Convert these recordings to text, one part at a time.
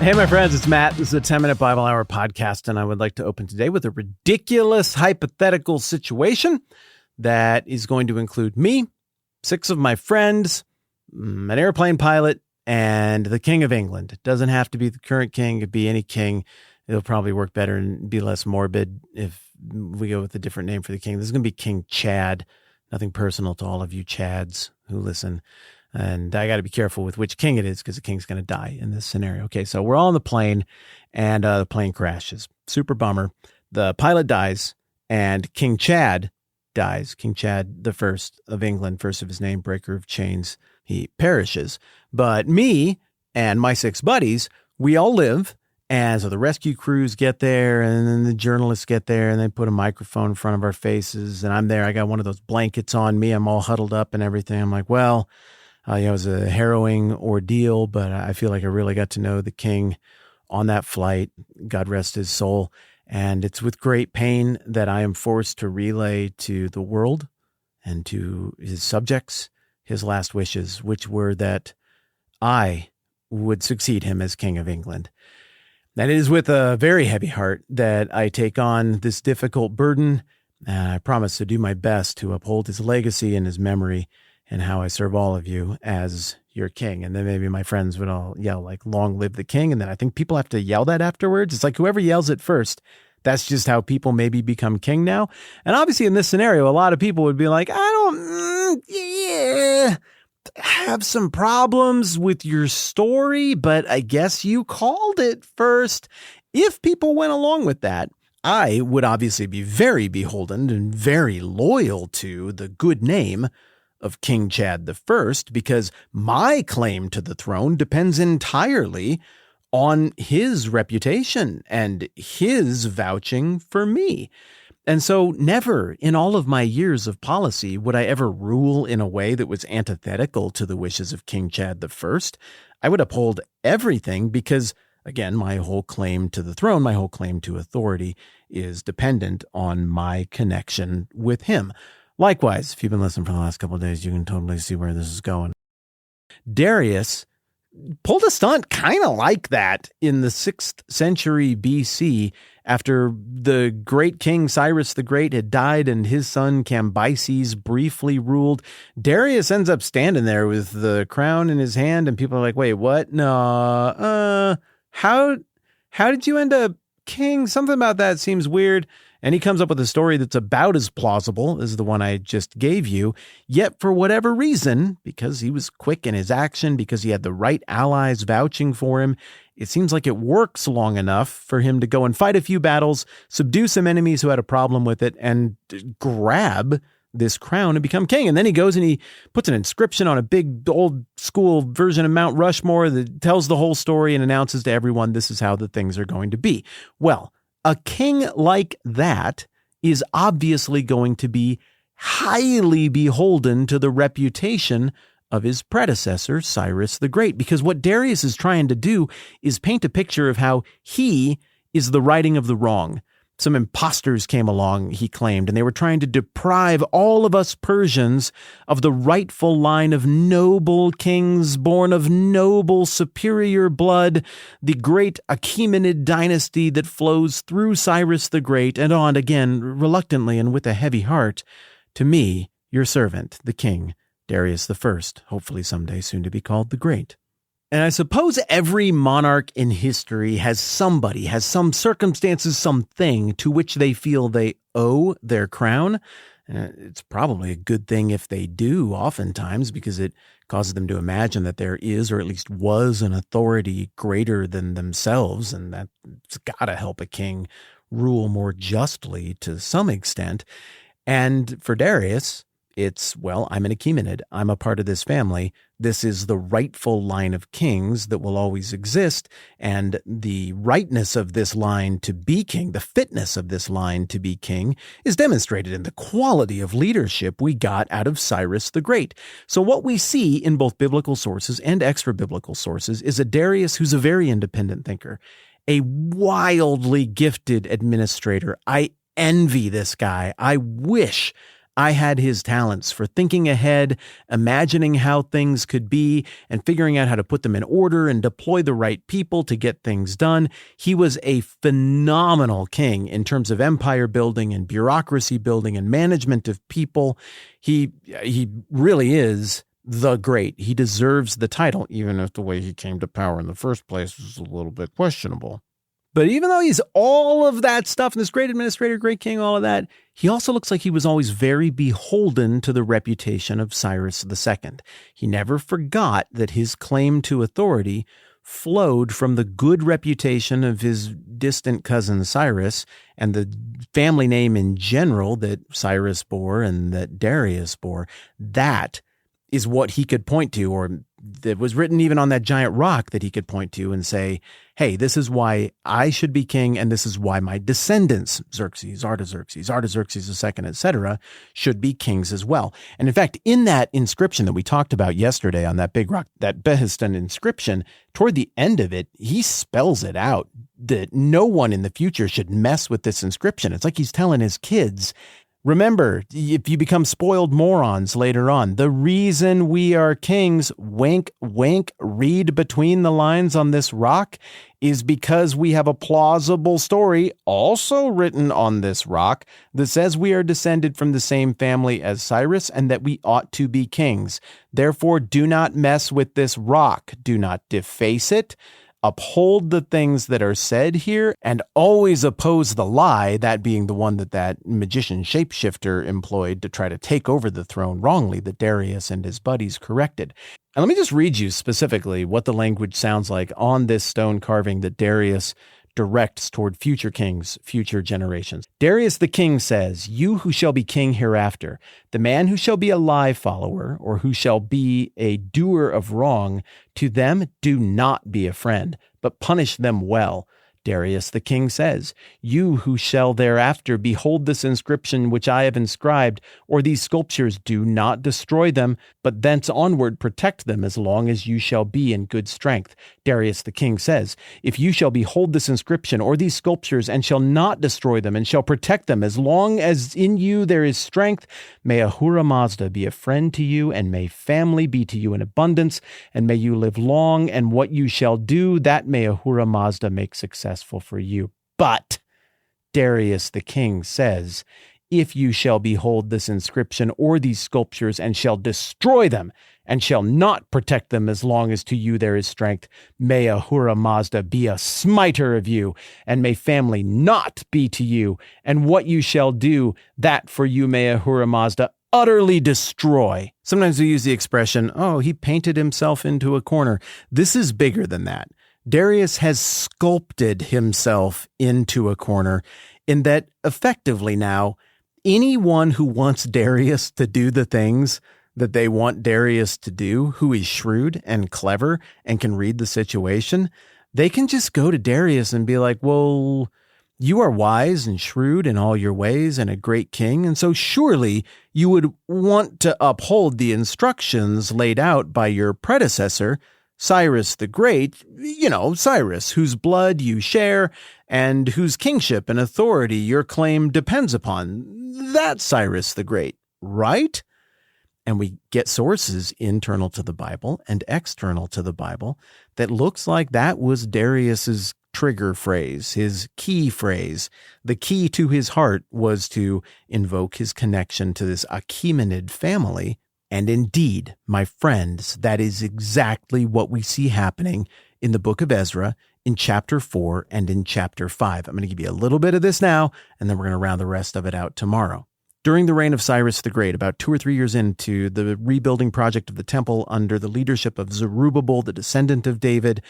Hey, my friends, it's Matt. This is a 10-minute Bible Hour podcast, and I would like to open today with a ridiculous hypothetical situation that is going to include me, 6 of my friends, an airplane pilot, and the King of England. It doesn't have to be the current king. It could be any king. It'll probably work better and be less morbid if we go with a different name for the king. This is going to be King Chad. Nothing personal to all of you Chads who listen. And I got to be careful with which king it is because the king's going to die in this scenario. Okay, so we're all on the plane, and the plane crashes. Super bummer. The pilot dies, and King Chad dies. King Chad the First of England, first of his name, breaker of chains. He perishes. But me and my 6 buddies, we all live. And so the rescue crews get there, and then the journalists get there, and they put a microphone in front of our faces. And I'm there. I got one of those blankets on me. I'm all huddled up and everything. I'm like, well, it was a harrowing ordeal, but I feel like I really got to know the king on that flight. God rest his soul. And it's with great pain that I am forced to relay to the world and to his subjects his last wishes, which were that I would succeed him as King of England. And it is with a very heavy heart that I take on this difficult burden. And I promise to do my best to uphold his legacy and his memory, and how I serve all of you as your king. And then maybe my friends would all yell like, long live the king. And then I think people have to yell that afterwards. It's like whoever yells it first, that's just how people maybe become king now. And obviously in this scenario, a lot of people would be like, I have some problems with your story, but I guess you called it first. If people went along with that, I would obviously be very beholden and very loyal to the good name of King Chad the First, because my claim to the throne depends entirely on his reputation and his vouching for me. And so never in all of my years of policy would I ever rule in a way that was antithetical to the wishes of King Chad the First. I would uphold everything because, again, my whole claim to the throne, my whole claim to authority is dependent on my connection with him. Likewise, if you've been listening for the last couple of days, you can totally see where this is going. Darius pulled a stunt kind of like that in the 6th century BC after the great king Cyrus the Great had died and his son Cambyses briefly ruled. Darius ends up standing there with the crown in his hand, and people are like, wait, what? No, how did you end up king? Something about that seems weird. And he comes up with a story that's about as plausible as the one I just gave you. Yet for whatever reason, because he was quick in his action, because he had the right allies vouching for him, it seems like it works long enough for him to go and fight a few battles, subdue some enemies who had a problem with it, and grab this crown and become king. And then he goes and he puts an inscription on a big old school version of Mount Rushmore that tells the whole story and announces to everyone this is how the things are going to be. Well, a king like that is obviously going to be highly beholden to the reputation of his predecessor, Cyrus the Great, because what Darius is trying to do is paint a picture of how he is the righting of the wrong. Some imposters came along, he claimed, and they were trying to deprive all of us Persians of the rightful line of noble kings born of noble superior blood, the great Achaemenid dynasty that flows through Cyrus the Great and on again, reluctantly and with a heavy heart, to me, your servant, the king, Darius the First, hopefully someday soon to be called the Great. And I suppose every monarch in history has somebody, has some circumstances, something to which they feel they owe their crown. It's probably a good thing if they do, oftentimes, because it causes them to imagine that there is, or at least was, an authority greater than themselves, and that's got to help a king rule more justly to some extent. And for Darius, it's, well, I'm an Achaemenid. I'm a part of this family. This is the rightful line of kings that will always exist. And the rightness of this line to be king, the fitness of this line to be king, is demonstrated in the quality of leadership we got out of Cyrus the Great. So what we see in both biblical sources and extra-biblical sources is a Darius who's a very independent thinker, a wildly gifted administrator. I envy this guy. I wish I had his talents for thinking ahead, imagining how things could be, and figuring out how to put them in order and deploy the right people to get things done. He was a phenomenal king in terms of empire building and bureaucracy building and management of people. He really is the great. He deserves the title, even if the way he came to power in the first place was a little bit questionable. But even though he's all of that stuff, and this great administrator, great king, all of that, he also looks like he was always very beholden to the reputation of Cyrus II. He never forgot that his claim to authority flowed from the good reputation of his distant cousin Cyrus and the family name in general that Cyrus bore and that Darius bore. That is what he could point to, or that was written even on that giant rock that he could point to and say, hey, this is why I should be king, and this is why my descendants, Xerxes, Artaxerxes II, etc., should be kings as well. And in fact, in that inscription that we talked about yesterday on that big rock, that Behistun inscription, toward the end of it, he spells it out that no one in the future should mess with this inscription. It's like he's telling his kids, remember, if you become spoiled morons later on, the reason we are kings, wink, wink, read between the lines on this rock, is because we have a plausible story also written on this rock that says we are descended from the same family as Cyrus and that we ought to be kings. Therefore, do not mess with this rock. Do not deface it. Uphold the things that are said here, and always oppose the lie, that being the one that magician shapeshifter employed to try to take over the throne wrongly, that Darius and his buddies corrected. And let me just read you specifically what the language sounds like on this stone carving that Darius directs toward future kings, future generations. Darius the king says, you who shall be king hereafter, the man who shall be a lie follower, or who shall be a doer of wrong, to them do not be a friend, but punish them well. Darius the king says, you who shall thereafter behold this inscription which I have inscribed, or these sculptures, do not destroy them, but thence onward protect them as long as you shall be in good strength. Darius the king says, if you shall behold this inscription or these sculptures and shall not destroy them and shall protect them as long as in you there is strength, may Ahura Mazda be a friend to you, and may family be to you in abundance, and may you live long, and what you shall do, that may Ahura Mazda make successful for you. But Darius the king says, if you shall behold this inscription or these sculptures and shall destroy them and shall not protect them as long as to you there is strength, may Ahura Mazda be a smiter of you, and may family not be to you, and what you shall do, that for you may Ahura Mazda utterly destroy. Sometimes we use the expression, oh, he painted himself into a corner. This is bigger than that. Darius has sculpted himself into a corner in that effectively now, anyone who wants Darius to do the things that they want Darius to do, who is shrewd and clever and can read the situation, they can just go to Darius and be like, well, you are wise and shrewd in all your ways and a great king, and so surely you would want to uphold the instructions laid out by your predecessor, Cyrus the Great, Cyrus, whose blood you share and whose kingship and authority your claim depends upon. That's Cyrus the Great, right? And we get sources internal to the Bible and external to the Bible that looks like that was Darius's trigger phrase, his key phrase. The key to his heart was to invoke his connection to this Achaemenid family. And indeed, my friends, that is exactly what we see happening in the book of Ezra in chapter 4 and in chapter 5. I'm going to give you a little bit of this now, and then we're going to round the rest of it out tomorrow. During the reign of Cyrus the Great, about 2 or 3 years into the rebuilding project of the temple under the leadership of Zerubbabel, the descendant of David,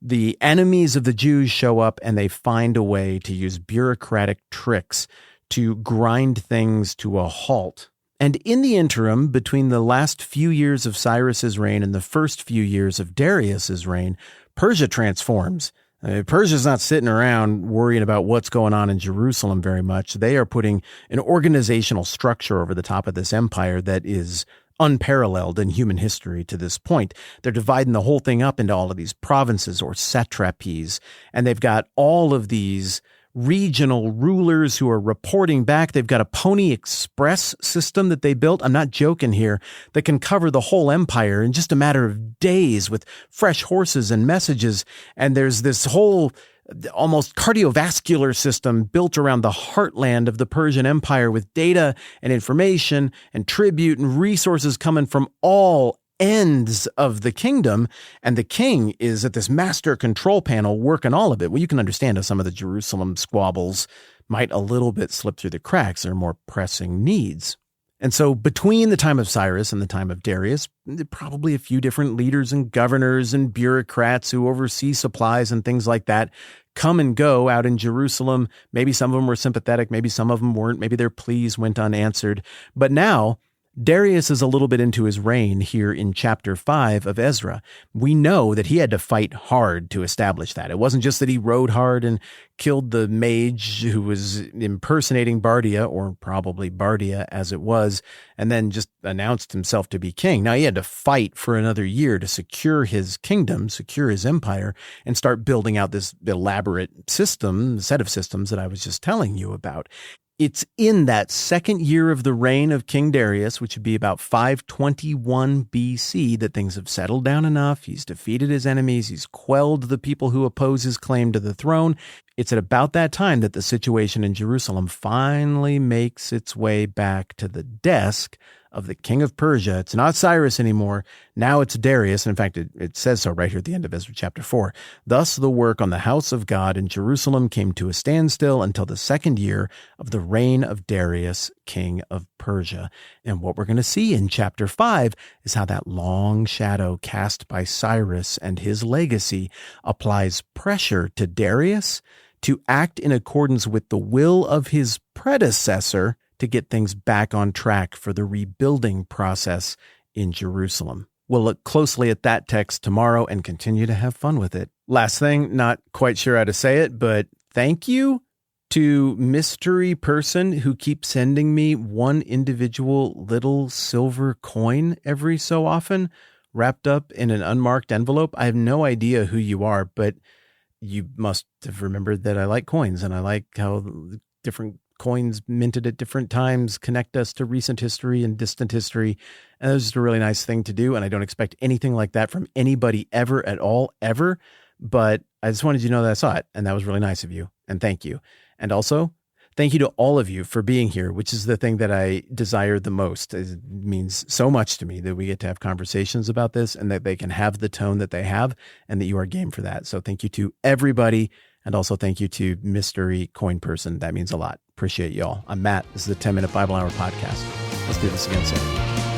the enemies of the Jews show up and they find a way to use bureaucratic tricks to grind things to a halt. And in the interim, between the last few years of Cyrus's reign and the first few years of Darius's reign, Persia transforms. Persia's not sitting around worrying about what's going on in Jerusalem very much. They are putting an organizational structure over the top of this empire that is unparalleled in human history to this point. They're dividing the whole thing up into all of these provinces or satrapies, and they've got all of these regional rulers who are reporting back. They've got a Pony Express system that they built, I'm not joking here, that can cover the whole empire in just a matter of days with fresh horses and messages. And there's this whole almost cardiovascular system built around the heartland of the Persian Empire with data and information and tribute and resources coming from all ends of the kingdom, and the king is at this master control panel working all of it. Well, you can understand how some of the Jerusalem squabbles might a little bit slip through the cracks. There are more pressing needs. And so between the time of Cyrus and the time of Darius, probably a few different leaders and governors and bureaucrats who oversee supplies and things like that come and go out in Jerusalem. Maybe some of them were sympathetic. Maybe some of them weren't. Maybe their pleas went unanswered. But now Darius is a little bit into his reign here in chapter 5 of Ezra. We know that he had to fight hard to establish that. It wasn't just that he rode hard and killed the mage who was impersonating Bardia, or probably Bardia as it was, and then just announced himself to be king. Now, he had to fight for another year to secure his kingdom, secure his empire, and start building out this elaborate system, set of systems that I was just telling you about. It's in that second year of the reign of King Darius, which would be about 521 BC, that things have settled down enough. He's defeated his enemies. He's quelled the people who oppose his claim to the throne. It's at about that time that the situation in Jerusalem finally makes its way back to the desk of the king of Persia. It's not Cyrus anymore. Now it's Darius. And in fact, it says so right here at the end of Ezra chapter 4. Thus the work on the house of God in Jerusalem came to a standstill until the second year of the reign of Darius, king of Persia. And what we're going to see in chapter 5 is how that long shadow cast by Cyrus and his legacy applies pressure to Darius to act in accordance with the will of his predecessor to get things back on track for the rebuilding process in Jerusalem. We'll look closely at that text tomorrow and continue to have fun with it. Last thing, not quite sure how to say it, but thank you to mystery person who keeps sending me one individual little silver coin every so often, wrapped up in an unmarked envelope. I have no idea who you are, but you must have remembered that I like coins, and I like how different coins minted at different times connect us to recent history and distant history. And it was just a really nice thing to do. And I don't expect anything like that from anybody ever at all, ever. But I just wanted you to know that I saw it. And that was really nice of you. And thank you. And also, thank you to all of you for being here, which is the thing that I desire the most. It means so much to me that we get to have conversations about this and that they can have the tone that they have and that you are game for that. So thank you to everybody. And also thank you to Mystery Coin Person. That means a lot. Appreciate y'all. I'm Matt. This is the 10-Minute Bible Hour podcast. Let's do this again soon.